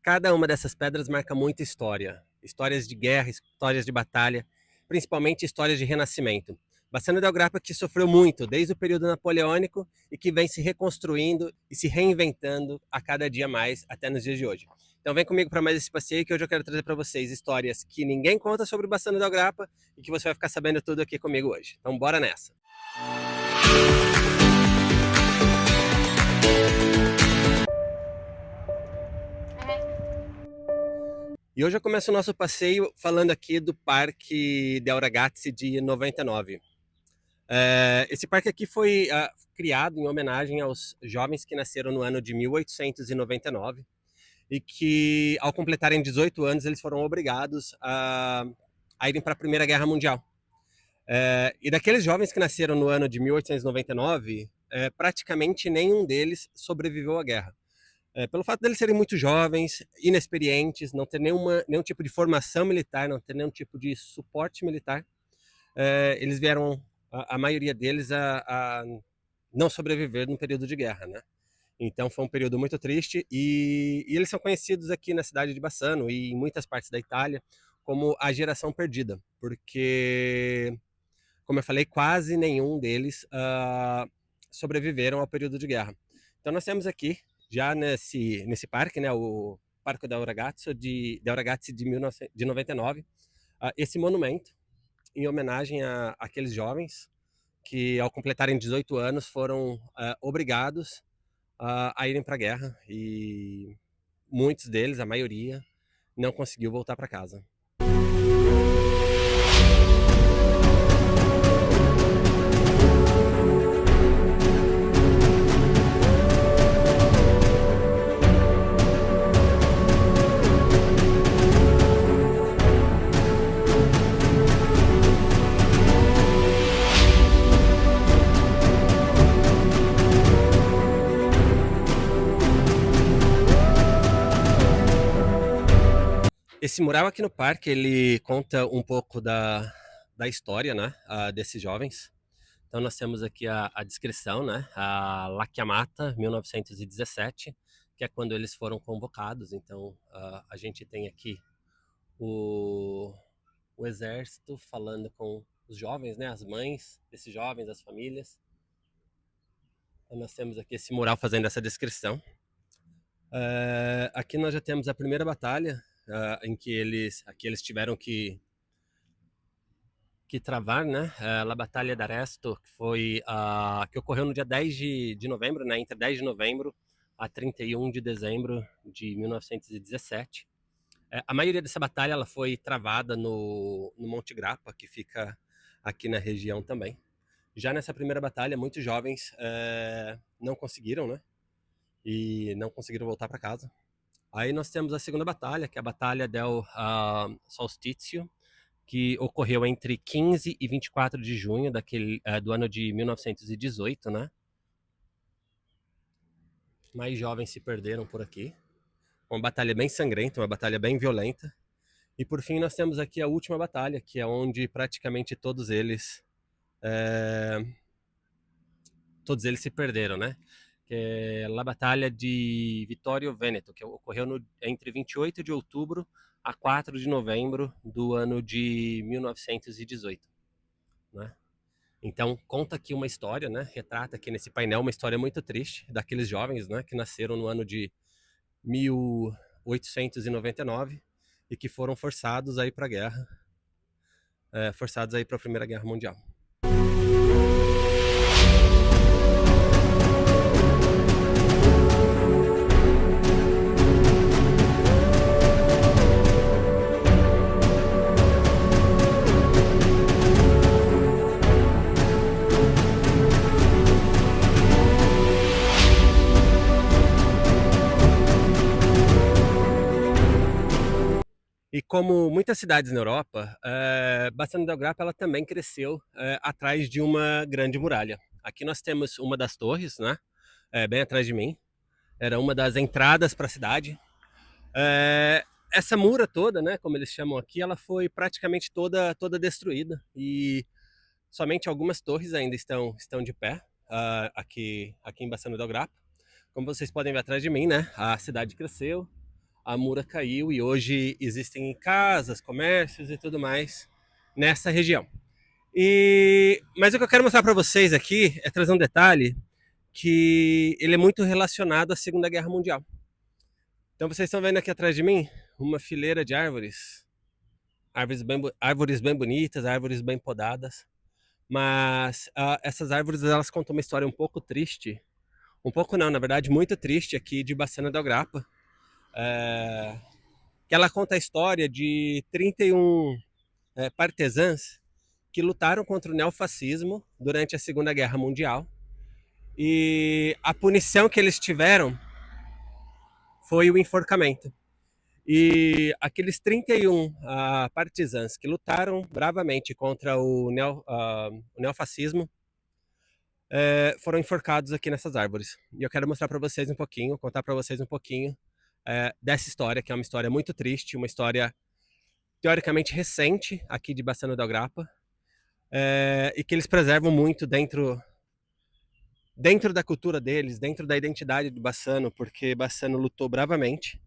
Cada uma dessas pedras marca muita história. Histórias de guerra, histórias de batalha, principalmente histórias de renascimento. Bassano del Grappa que sofreu muito desde o período napoleônico e que vem se reconstruindo e se reinventando a cada dia mais até nos dias de hoje. Então vem comigo para mais esse passeio que hoje eu quero trazer para vocês histórias que ninguém conta sobre Bassano del Grappa e que você vai ficar sabendo tudo aqui comigo hoje. Então bora nessa! E hoje eu começo o nosso passeio falando aqui do Parque del Ragazzi de 99. Esse parque aqui foi criado em homenagem aos jovens que nasceram no ano de 1899 e que, ao completarem 18 anos, eles foram obrigados a irem para a Primeira Guerra Mundial. E daqueles jovens que nasceram no ano de 1899, praticamente nenhum deles sobreviveu à guerra. Pelo fato deles serem muito jovens, inexperientes, não ter nenhum tipo de formação militar, não ter nenhum tipo de suporte militar, eles vieram, a maioria deles, a não sobreviver num período de guerra, né? Então foi um período muito triste e eles são conhecidos aqui na cidade de Bassano e em muitas partes da Itália como a geração perdida, porque, como eu falei, quase nenhum deles sobreviveram ao período de guerra. Então nós temos aqui, já nesse parque, né, o Parque del Ragazzi de 99, esse monumento em homenagem àqueles jovens que, ao completarem 18 anos, foram obrigados a irem para a guerra e muitos deles, a maioria, não conseguiu voltar para casa. Esse mural aqui no parque, ele conta um pouco da história, né, desses jovens. Então nós temos aqui a descrição, né, a La Chiamata, 1917, que é quando eles foram convocados. Então a gente tem aqui o exército falando com os jovens, né, as mães desses jovens, as famílias. Então nós temos aqui esse mural fazendo essa descrição. Aqui nós já temos a primeira batalha, em que eles tiveram que travar, né, a Batalha d'Arresto, que ocorreu no dia 10 de novembro, né, entre 10 de novembro a 31 de dezembro de 1917. A maioria dessa batalha ela foi travada no Monte Grappa, que fica aqui na região também. Já nessa primeira batalha, muitos jovens não conseguiram, né, e não conseguiram voltar para casa. Aí nós temos a segunda batalha, que é a Batalha del Solstício, que ocorreu entre 15 e 24 de junho do ano de 1918, né? Mais jovens se perderam por aqui. Uma batalha bem sangrenta, uma batalha bem violenta. E por fim nós temos aqui a última batalha, que é onde praticamente todos eles se perderam, né? Que é a Batalha de Vittorio Veneto, que ocorreu entre 28 de outubro a 4 de novembro do ano de 1918, né? Então conta aqui uma história, né? Retrata aqui nesse painel uma história muito triste daqueles jovens, né? Que nasceram no ano de 1899 e que foram forçados a ir para a guerra, forçados a ir para a Primeira Guerra Mundial. E como muitas cidades na Europa, Bassano del Grappa ela também cresceu atrás de uma grande muralha. Aqui nós temos uma das torres, né, bem atrás de mim. Era uma das entradas para a cidade. Essa mura toda, né, como eles chamam aqui, ela foi praticamente toda destruída e somente algumas torres ainda estão de pé aqui em Bassano del Grappa. Como vocês podem ver atrás de mim, né, a cidade cresceu, a mura caiu e hoje existem casas, comércios e tudo mais nessa região. Mas o que eu quero mostrar para vocês aqui é trazer um detalhe que ele é muito relacionado à Segunda Guerra Mundial. Então vocês estão vendo aqui atrás de mim uma fileira de árvores, árvores bem bonitas, árvores bem podadas. Mas essas árvores elas contam uma história um pouco triste, um pouco não, na verdade muito triste aqui de Bassano del Grappa, que ela conta a história de 31 partisãs que lutaram contra o neofascismo durante a Segunda Guerra Mundial. E a punição que eles tiveram foi o enforcamento. E aqueles 31 partisãs que lutaram bravamente contra o neofascismo foram enforcados aqui nessas árvores. E eu quero mostrar para vocês um pouquinho, contar para vocês um pouquinho dessa história, que é uma história muito triste, uma história teoricamente recente aqui de Bassano del Grappa, e que eles preservam muito dentro da cultura deles, dentro da identidade de Bassano, porque Bassano lutou bravamente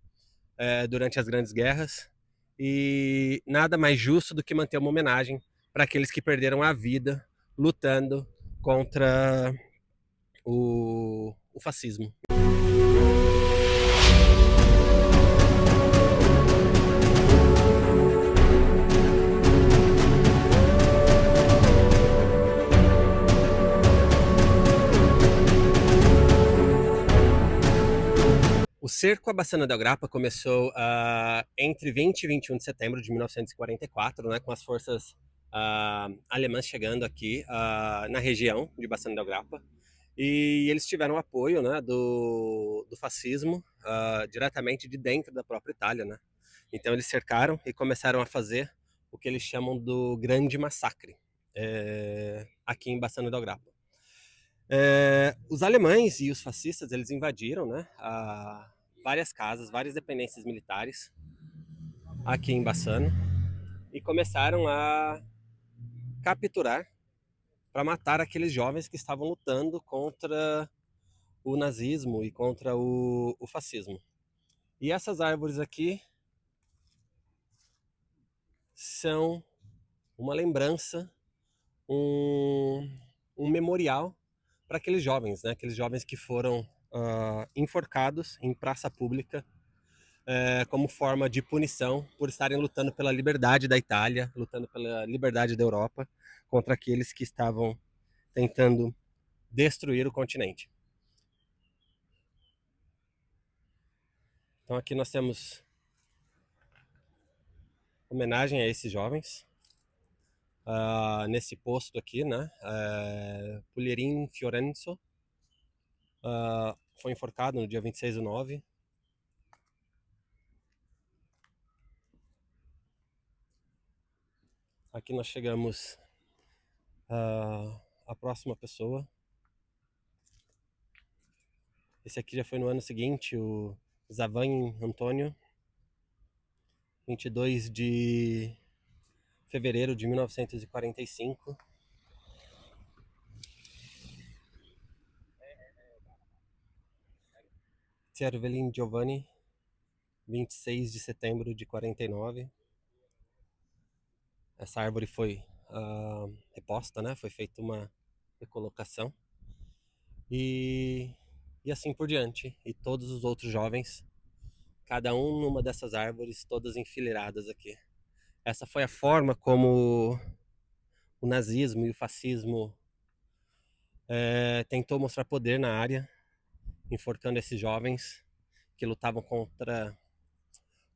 durante as grandes guerras, e nada mais justo do que manter uma homenagem para aqueles que perderam a vida lutando contra o fascismo. O cerco a Bassano del Grappa começou entre 20 e 21 de setembro de 1944, né, com as forças alemãs chegando aqui na região de Bassano del Grappa. E eles tiveram apoio, né, do fascismo diretamente de dentro da própria Itália, né? Então eles cercaram e começaram a fazer o que eles chamam do Grande Massacre aqui em Bassano del Grappa. Os alemães e os fascistas eles invadiram, né, várias casas, várias dependências militares aqui em Bassano e começaram a capturar para matar aqueles jovens que estavam lutando contra o nazismo e contra o fascismo. E essas árvores aqui são uma lembrança, um memorial para aqueles jovens, né? Aqueles jovens que foram enforcados em praça pública como forma de punição por estarem lutando pela liberdade da Itália, lutando pela liberdade da Europa, contra aqueles que estavam tentando destruir o continente. Então aqui nós temos homenagem a esses jovens, nesse posto aqui, né? Pulierin Fiorenzo foi enforcado no dia 26/9. Aqui nós chegamos à próxima pessoa. Esse aqui já foi no ano seguinte, o Zavan Antônio, 22 de fevereiro de 1945. Cervelin Giovanni, 26 de setembro de 49. Essa árvore foi reposta, né? Foi feita uma recolocação. E assim por diante. E todos os outros jovens, cada um numa dessas árvores, todas enfileiradas aqui. Essa foi a forma como o nazismo e o fascismo tentou mostrar poder na área, enforcando esses jovens que lutavam contra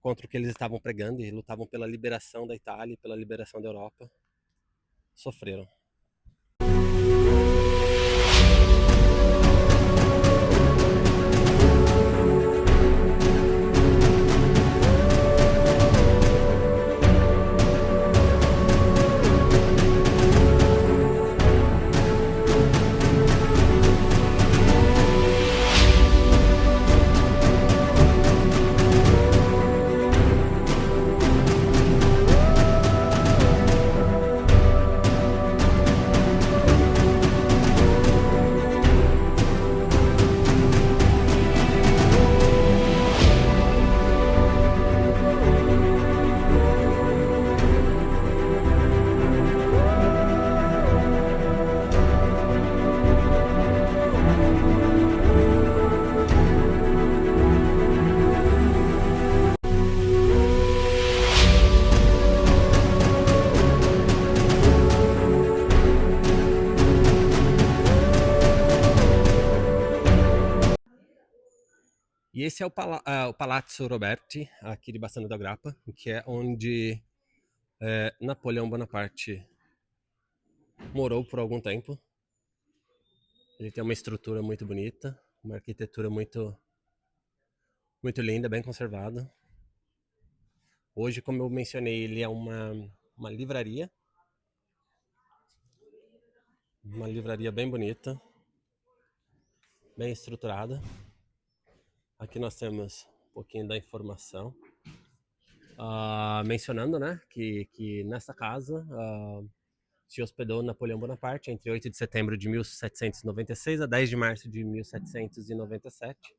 o que eles estavam pregando e lutavam pela liberação da Itália e pela liberação da Europa. Sofreram. Esse é o Palazzo Roberti, aqui de Bassano da Grappa, que é onde Napoleão Bonaparte morou por algum tempo. Ele tem uma estrutura muito bonita, uma arquitetura muito, muito linda, bem conservada. Hoje, como eu mencionei, ele é uma livraria bem bonita, bem estruturada. Aqui nós temos um pouquinho da informação, mencionando, né, que nessa casa se hospedou Napoleão Bonaparte entre 8 de setembro de 1796 a 10 de março de 1797.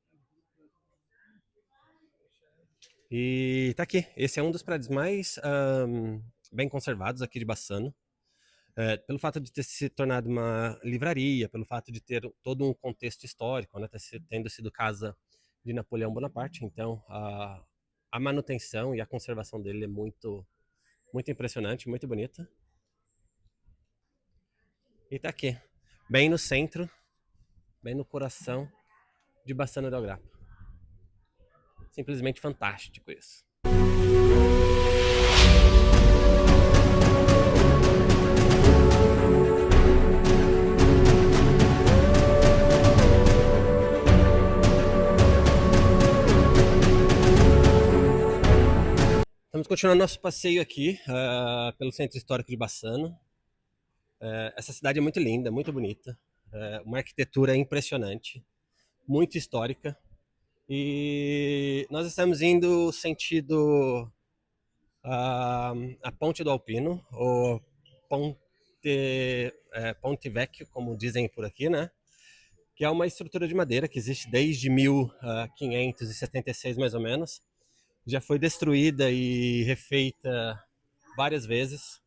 E tá aqui. Esse é um dos prédios mais bem conservados aqui de Bassano. Pelo fato de ter se tornado uma livraria, pelo fato de ter todo um contexto histórico, né, tendo sido casa de Napoleão Bonaparte, então a manutenção e a conservação dele é muito, muito impressionante, muito bonita. E tá aqui, bem no centro, bem no coração de Bassano del Grappa. Simplesmente fantástico isso. Estamos continuando nosso passeio aqui pelo centro histórico de Bassano. Essa cidade é muito linda, muito bonita, uma arquitetura impressionante, muito histórica. E nós estamos indo sentido a Ponte do Alpino, ou Ponte Vecchio, como dizem por aqui, né? Que é uma estrutura de madeira que existe desde 1576, mais ou menos. Já foi destruída e refeita várias vezes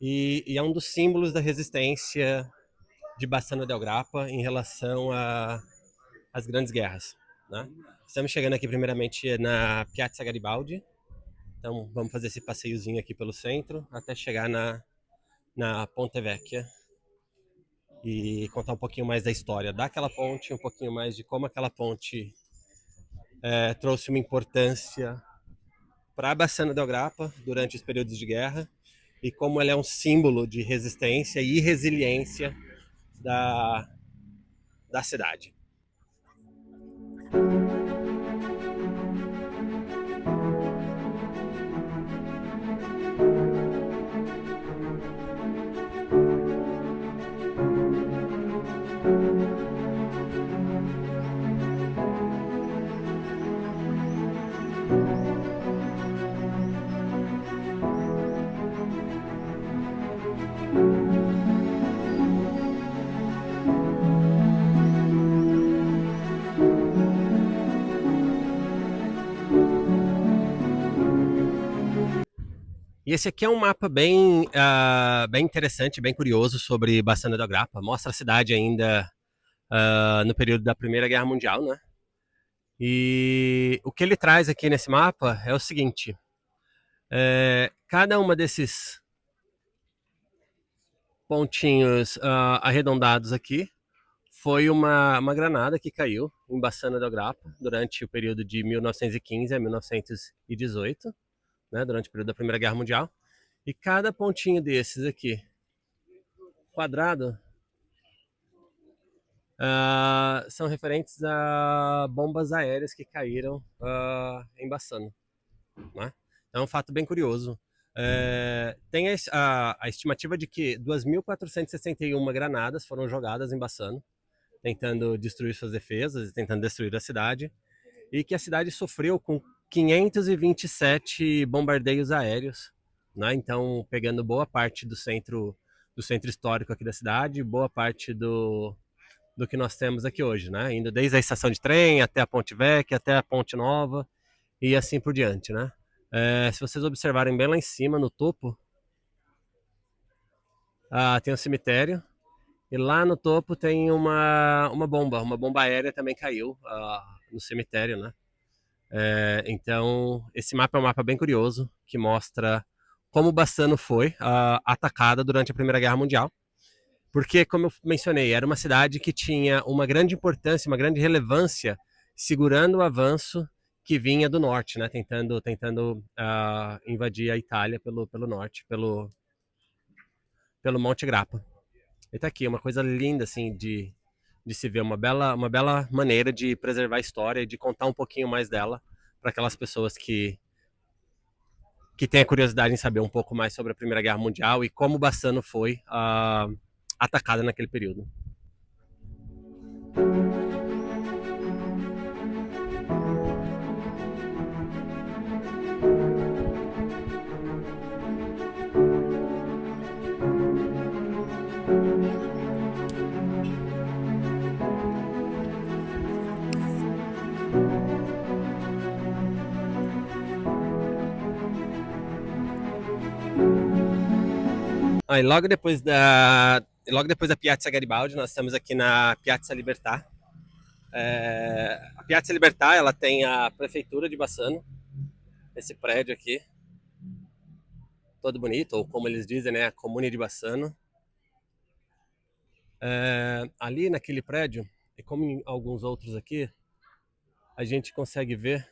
e é um dos símbolos da resistência de Bassano del Grappa em relação às grandes guerras, né? Estamos chegando aqui primeiramente na Piazza Garibaldi, então vamos fazer esse passeiozinho aqui pelo centro até chegar na Ponte Vecchia e contar um pouquinho mais da história daquela ponte, um pouquinho mais de como aquela ponte trouxe uma importância para Bassano del Grappa durante os períodos de guerra e como ela é um símbolo de resistência e resiliência da cidade. E esse aqui é um mapa bem interessante, bem curioso sobre Bassano del Grappa. Mostra a cidade ainda no período da Primeira Guerra Mundial, né? E o que ele traz aqui nesse mapa é o seguinte: cada uma desses pontinhos arredondados aqui foi uma granada que caiu em Bassano del Grappa durante o período de 1915 a 1918. Né, durante o período da Primeira Guerra Mundial. E cada pontinho desses aqui, quadrado, são referentes a bombas aéreas que caíram em Bassano. Né? É um fato bem curioso. Tem a estimativa de que 2.461 granadas foram jogadas em Bassano, tentando destruir suas defesas, tentando destruir a cidade, e que a cidade sofreu com 527 bombardeios aéreos, né? Então pegando boa parte do centro histórico aqui da cidade, boa parte do que nós temos aqui hoje, né? Indo desde a estação de trem até a Ponte Vecchia, até a Ponte Nova e assim por diante, né? Se vocês observarem bem lá em cima, no topo, tem um cemitério e lá no topo tem uma bomba aérea também caiu no cemitério, né? Então, esse mapa é um mapa bem curioso, que mostra como Bassano foi atacada durante a Primeira Guerra Mundial. Porque, como eu mencionei, era uma cidade que tinha uma grande importância, uma grande relevância segurando o avanço que vinha do norte, né? Tentando invadir a Itália pelo norte, pelo Monte Grappa. E tá aqui, uma coisa linda assim de se ver, uma bela maneira de preservar a história e de contar um pouquinho mais dela para aquelas pessoas que têm a curiosidade em saber um pouco mais sobre a Primeira Guerra Mundial e como Bassano foi atacada naquele período. Ah, e logo depois da Piazza Garibaldi, nós estamos aqui na Piazza Libertà. A Piazza Libertà, ela tem a prefeitura de Bassano, esse prédio aqui, todo bonito, ou como eles dizem, né, a Comune de Bassano. Ali naquele prédio, e como em alguns outros aqui, a gente consegue ver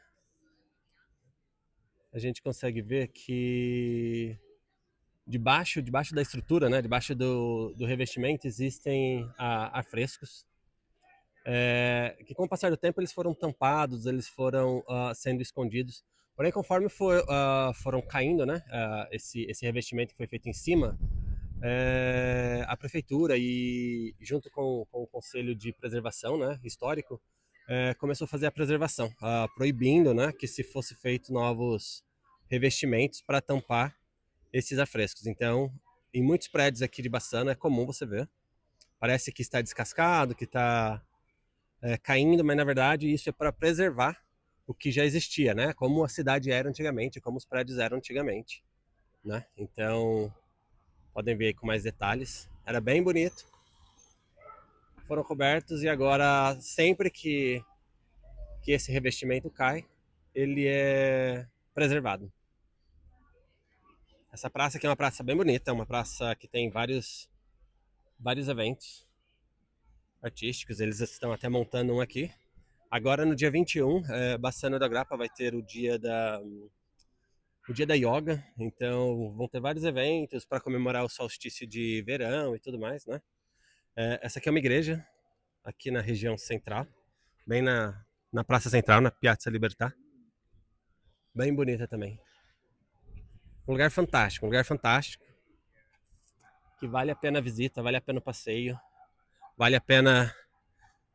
que debaixo da estrutura, né, debaixo do revestimento, existem afrescos que com o passar do tempo eles foram tampados, eles foram sendo escondidos. Porém, conforme foram caindo, né, esse revestimento que foi feito em cima, a prefeitura e junto com o Conselho de Preservação, né, histórico, começou a fazer a preservação, proibindo, né, que se fosse feito novos revestimentos para tampar esses afrescos. Então, em muitos prédios aqui de Bassano é comum você ver. Parece que está descascado, que está caindo, mas na verdade isso é para preservar o que já existia, né? Como a cidade era antigamente, como os prédios eram antigamente, né? Então, podem ver aí com mais detalhes. Era bem bonito. Foram cobertos e agora sempre que esse revestimento cai, ele é preservado. Essa praça aqui é uma praça bem bonita, é uma praça que tem vários eventos artísticos, eles estão até montando um aqui. Agora no dia 21, Bassano da Grappa vai ter o dia da yoga, então vão ter vários eventos para comemorar o solstício de verão e tudo mais, né? Essa aqui é uma igreja, aqui na região central, bem na Praça Central, na Piazza Libertà. Bem bonita também. Um lugar fantástico, que vale a pena a visita, vale a pena o passeio, vale a pena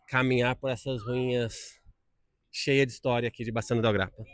caminhar por essas ruínas cheias de história aqui de Bassano da Grappa.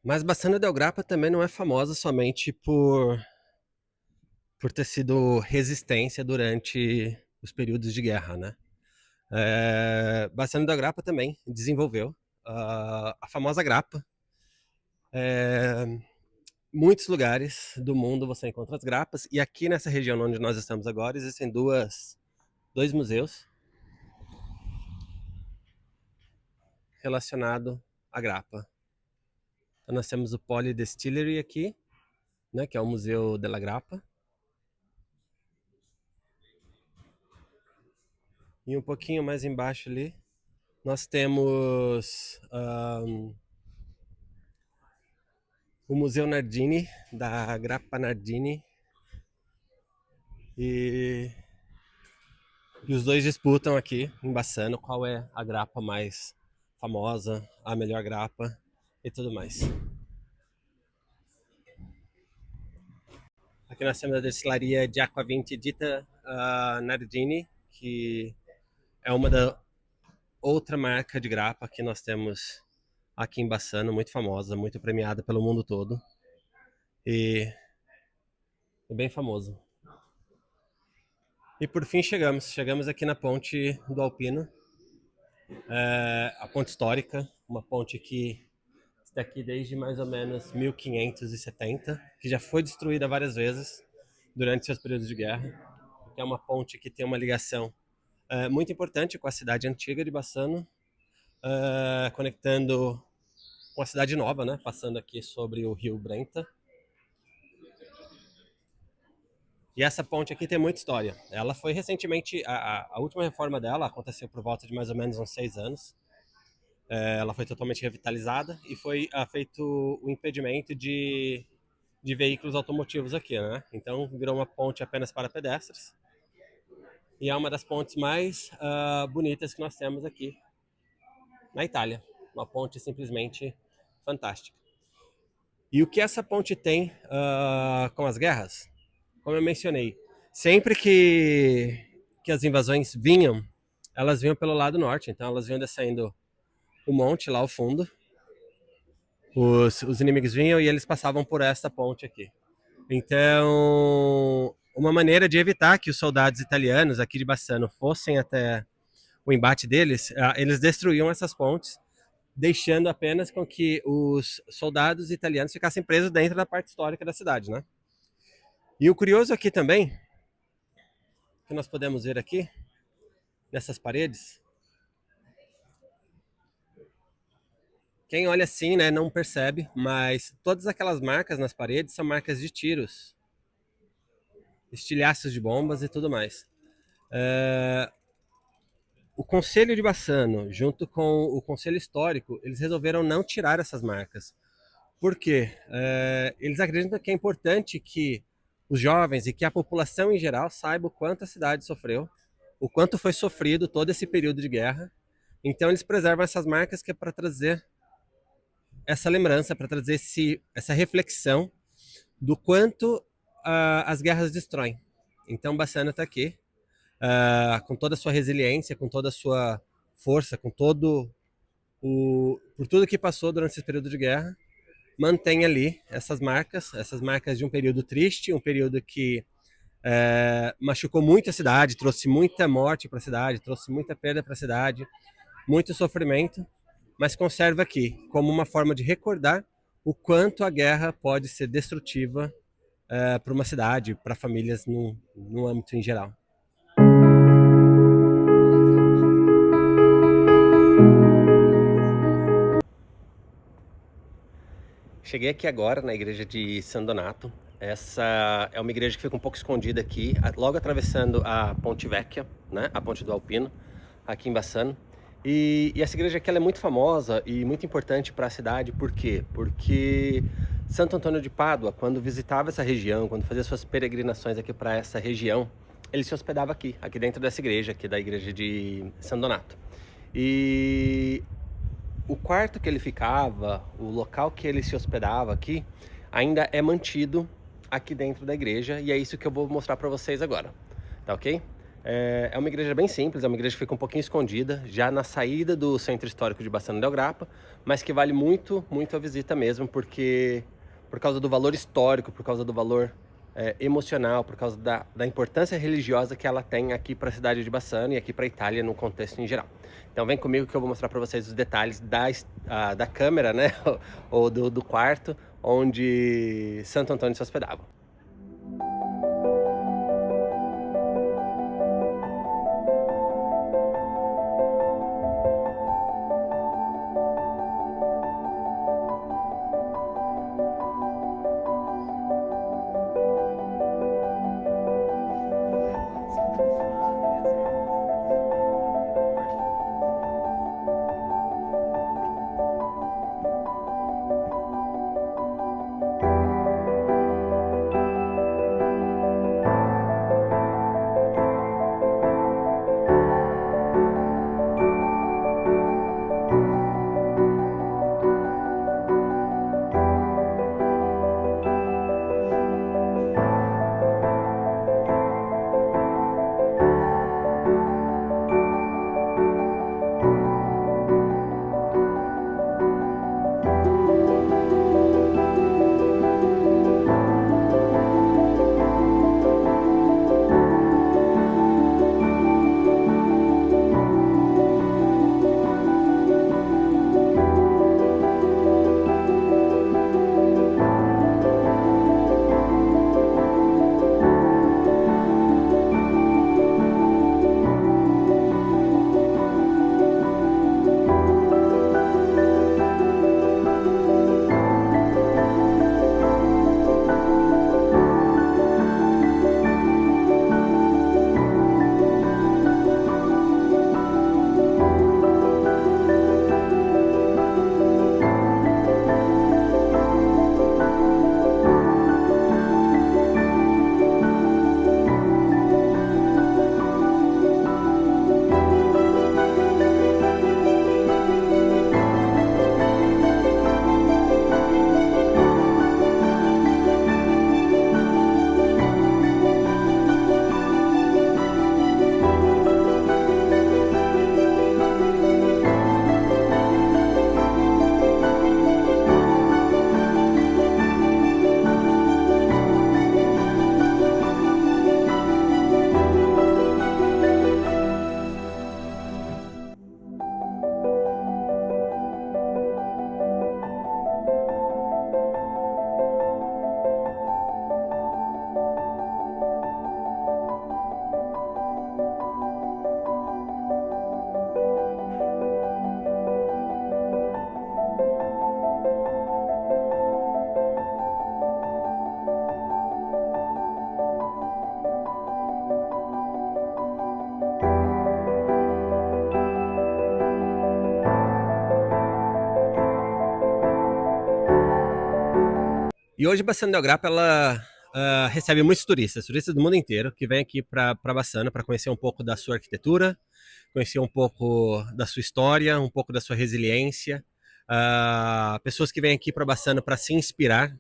Mas Bassano del Grappa também não é famosa somente por ter sido resistência durante os períodos de guerra, né? Bassano del Grappa também desenvolveu a famosa grappa. Muitos lugares do mundo você encontra as grapas, e aqui nessa região onde nós estamos agora existem dois museus relacionados à grappa. Então nós temos o Poly Distillery aqui, né, que é o Museu della Grappa. E um pouquinho mais embaixo ali, nós temos o Museu Nardini, da Grappa Nardini. E os dois disputam aqui em Bassano qual é a grappa mais famosa, a melhor grappa e tudo mais. Aqui nós temos a destilaria de Acquavinte Ditta Nardini, que é uma outra marca de grapa que nós temos aqui em Bassano, muito famosa, muito premiada pelo mundo todo. E é bem famoso. E por fim chegamos aqui na ponte do Alpino, a ponte histórica, uma ponte que está aqui desde mais ou menos 1570, que já foi destruída várias vezes durante seus períodos de guerra. É uma ponte que tem uma ligação muito importante com a cidade antiga de Bassano, conectando com a cidade nova, né? Passando aqui sobre o rio Brenta. E essa ponte aqui tem muita história. Ela foi recentemente, a última reforma dela aconteceu por volta de mais ou menos uns 6 anos. Ela foi totalmente revitalizada e foi feito o impedimento de veículos automotivos aqui, né? Então virou uma ponte apenas para pedestres. E é uma das pontes mais bonitas que nós temos aqui na Itália. Uma ponte simplesmente fantástica. E o que essa ponte tem com as guerras? Como eu mencionei, sempre que as invasões vinham, elas vinham pelo lado norte, então elas vinham descendo o monte lá ao fundo. Os inimigos vinham e eles passavam por essa ponte aqui. Então, uma maneira de evitar que os soldados italianos aqui de Bassano fossem até o embate deles, eles destruíam essas pontes, deixando apenas com que os soldados italianos ficassem presos dentro da parte histórica da cidade, né? E o curioso aqui também, que nós podemos ver aqui, nessas paredes, quem olha assim, né, não percebe, mas todas aquelas marcas nas paredes são marcas de tiros, estilhaços de bombas e tudo mais. O Conselho de Bassano, junto com o Conselho Histórico, eles resolveram não tirar essas marcas. Por quê? Eles acreditam que é importante que os jovens e que a população em geral saiba o quanto a cidade sofreu, o quanto foi sofrido todo esse período de guerra. Então eles preservam essas marcas que é para trazer essa lembrança, para trazer essa reflexão do quanto as guerras destroem. Então Bassano está aqui, com toda a sua resiliência, com toda a sua força, com por tudo que passou durante esse período de guerra, mantém ali essas marcas de um período triste, um período que machucou muito a cidade, trouxe muita morte para a cidade, trouxe muita perda para a cidade, muito sofrimento, mas conserva aqui como uma forma de recordar o quanto a guerra pode ser destrutiva para uma cidade, para famílias no âmbito em geral. Cheguei aqui agora na igreja de San Donato. Essa é uma igreja que fica um pouco escondida aqui, logo atravessando a Ponte Vecchia, né? A Ponte do Alpino, aqui em Bassano. E essa igreja aqui ela é muito famosa e muito importante para a cidade, por quê? Porque Santo Antônio de Pádua, quando visitava essa região, quando fazia suas peregrinações aqui para essa região, ele se hospedava aqui dentro dessa igreja, aqui da igreja de San Donato. E o quarto que ele ficava, o local que ele se hospedava aqui, ainda é mantido aqui dentro da igreja, e é isso que eu vou mostrar para vocês agora, tá ok? É uma igreja bem simples, é uma igreja que fica um pouquinho escondida, já na saída do centro histórico de Bassano del Grappa, mas que vale muito, muito a visita mesmo, porque por causa do valor histórico, por causa do valor emocional, por causa da importância religiosa que ela tem aqui para a cidade de Bassano e aqui para a Itália no contexto em geral. Então vem comigo que eu vou mostrar para vocês os detalhes da câmera, né, ou do quarto onde Santo Antônio se hospedava. E hoje Bassano del Grappa ela recebe muitos turistas do mundo inteiro que vêm aqui para Bassano para conhecer um pouco da sua arquitetura, conhecer um pouco da sua história, um pouco da sua resiliência. Pessoas que vêm aqui para Bassano para se inspirar.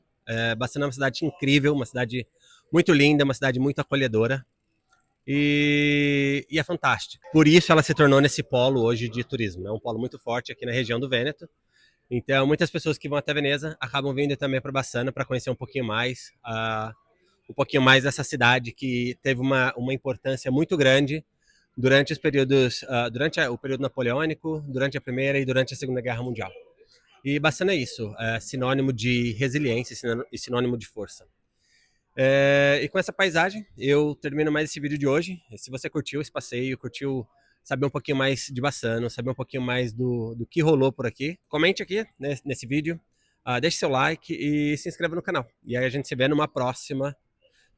Bassano é uma cidade incrível, uma cidade muito linda, uma cidade muito acolhedora. E é fantástica. Por isso ela se tornou nesse polo hoje de turismo. É um polo muito forte aqui na região do Vêneto. Então, muitas pessoas que vão até Veneza acabam vindo também para Bassano para conhecer um pouquinho mais dessa cidade que teve uma importância muito grande durante os períodos, durante o período napoleônico, durante a Primeira e durante a Segunda Guerra Mundial. E Bassano é isso, é sinônimo de resiliência e sinônimo de força. E com essa paisagem, eu termino mais esse vídeo de hoje. Se você curtiu esse passeio, curtiu saber um pouquinho mais de Bassano, saber um pouquinho mais do que rolou por aqui, comente aqui nesse vídeo, deixe seu like e se inscreva no canal. E aí a gente se vê num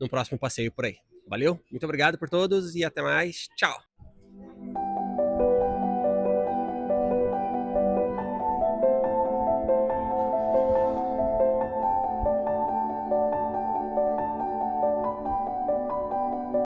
próximo passeio por aí. Valeu, muito obrigado por todos e até mais. Tchau!